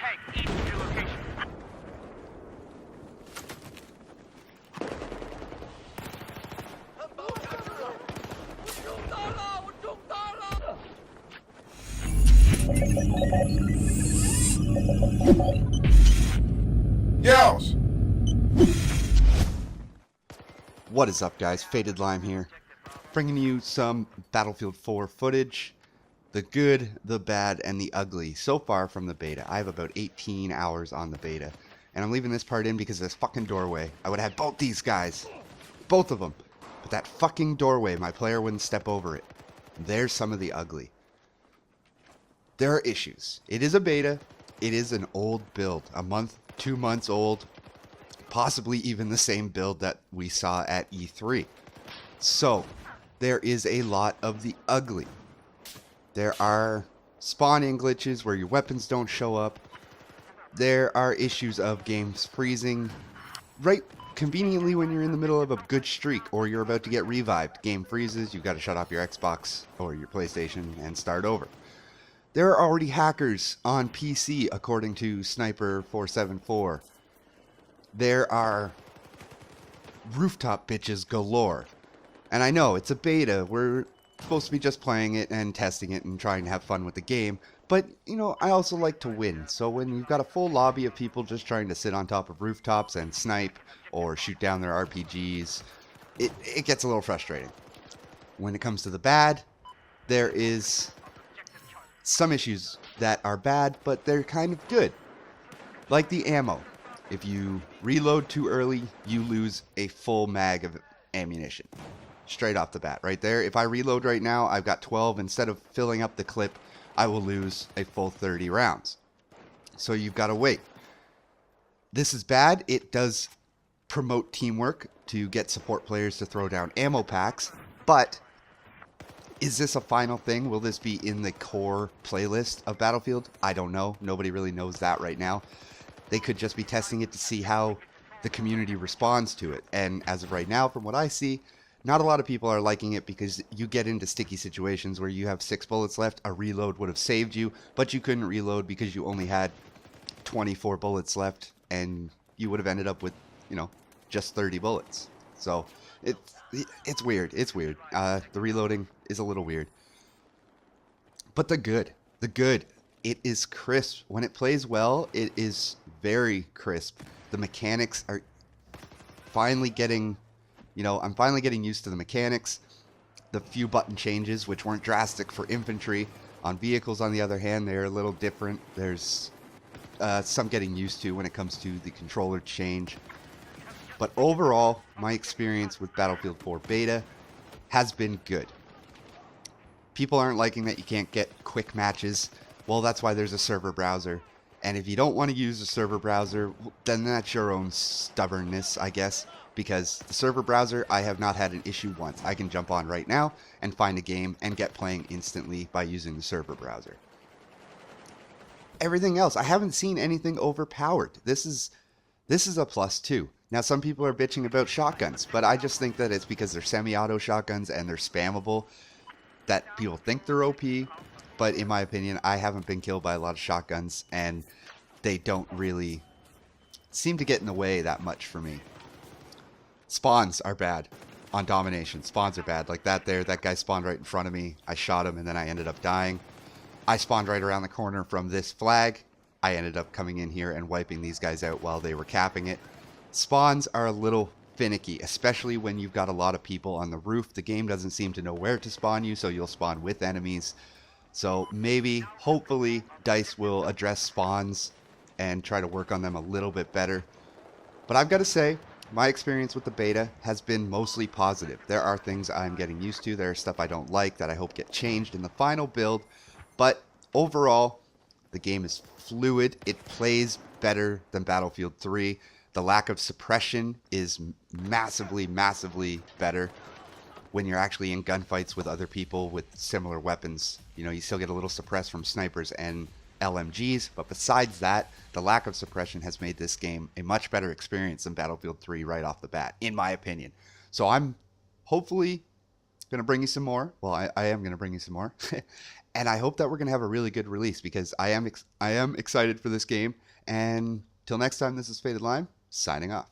tank east of your location. Yeousch! What is up, guys? Fatedlime here, bringing you some Battlefield 4 footage. The good, the bad, and the ugly so far from the beta. I have about 18 hours on the beta, and I'm leaving this part in because of this fucking doorway. I would have had both these guys. Both of them. But that fucking doorway, my player wouldn't step over it. There's some of the ugly. There are issues. It is a beta. It is an old build. A month, 2 months old. Possibly even the same build that we saw at E3. So, there is a lot of the ugly. There are spawning glitches where your weapons don't show up. There are issues of games freezing right conveniently when you're in the middle of a good streak or you're about to get revived. Game freezes, you've got to shut off your Xbox or your PlayStation and start over. There are already hackers on PC according to Sniper474. There are rooftop bitches galore. And I know it's a beta. We're supposed to be just playing it and testing it and trying to have fun with the game. But, you know, I also like to win. So when you've got a full lobby of people just trying to sit on top of rooftops and snipe or shoot down their RPGs, it gets a little frustrating. When it comes to the bad, there is some issues that are bad, but they're kind of good. Like the ammo. If you reload too early, you lose a full mag of ammunition. Straight off the bat, right there. If I reload right now, I've got 12. Instead of filling up the clip, I will lose a full 30 rounds. So you've got to wait. This is bad. It does promote teamwork to get support players to throw down ammo packs. But is this a final thing? Will this be in the core playlist of Battlefield? I don't know. Nobody really knows that right now. They could just be testing it to see how the community responds to it. And as of right now, from what I see, not a lot of people are liking it because you get into sticky situations where you have 6 bullets left. A reload would have saved you, but you couldn't reload because you only had 24 bullets left, and you would have ended up with, you know, just 30 bullets. So it's weird. It's weird. The reloading is a little weird. But the good, it is crisp. When it plays well, it is very crisp. The mechanics are finally getting... You know, I'm finally getting used to the mechanics, the few button changes, which weren't drastic for infantry. On vehicles, on the other hand, they're a little different. There's some getting used to when it comes to the controller change. But overall, my experience with Battlefield 4 Beta has been good. People aren't liking that you can't get quick matches. Well, that's why there's a server browser. And if you don't want to use a server browser, then that's your own stubbornness, I guess. Because the server browser, I have not had an issue once. I can jump on right now and find a game and get playing instantly by using the server browser. Everything else, I haven't seen anything overpowered. This is a plus too. Now, some people are bitching about shotguns, but I just think that it's because they're semi-auto shotguns and they're spammable that people think they're OP. But in my opinion, I haven't been killed by a lot of shotguns, and they don't really seem to get in the way that much for me. Spawns are bad on domination. Spawns are bad. Like that there, that guy spawned right in front of me. I shot him and then I ended up dying. I spawned right around the corner from this flag. I ended up coming in here and wiping these guys out while they were capping it. Spawns are a little finicky, especially when you've got a lot of people on the roof. The game doesn't seem to know where to spawn you, so you'll spawn with enemies. So maybe, hopefully, DICE will address spawns and try to work on them a little bit better. But I've got to say, my experience with the beta has been mostly positive. There are things I'm getting used to. There are stuff I don't like that I hope get changed in the final build. But overall, the game is fluid. It plays better than Battlefield 3. The lack of suppression is massively, massively better when you're actually in gunfights with other people with similar weapons. You know, you still get a little suppressed from snipers and LMGs, but besides that, the lack of suppression has made this game a much better experience than Battlefield 3 right off the bat, in my opinion. So I'm hopefully Gonna bring you some more. Well, I am gonna bring you some more. And I hope that we're gonna have a really good release because I am excited for this game. And till next time, this is Fatedlime, signing off.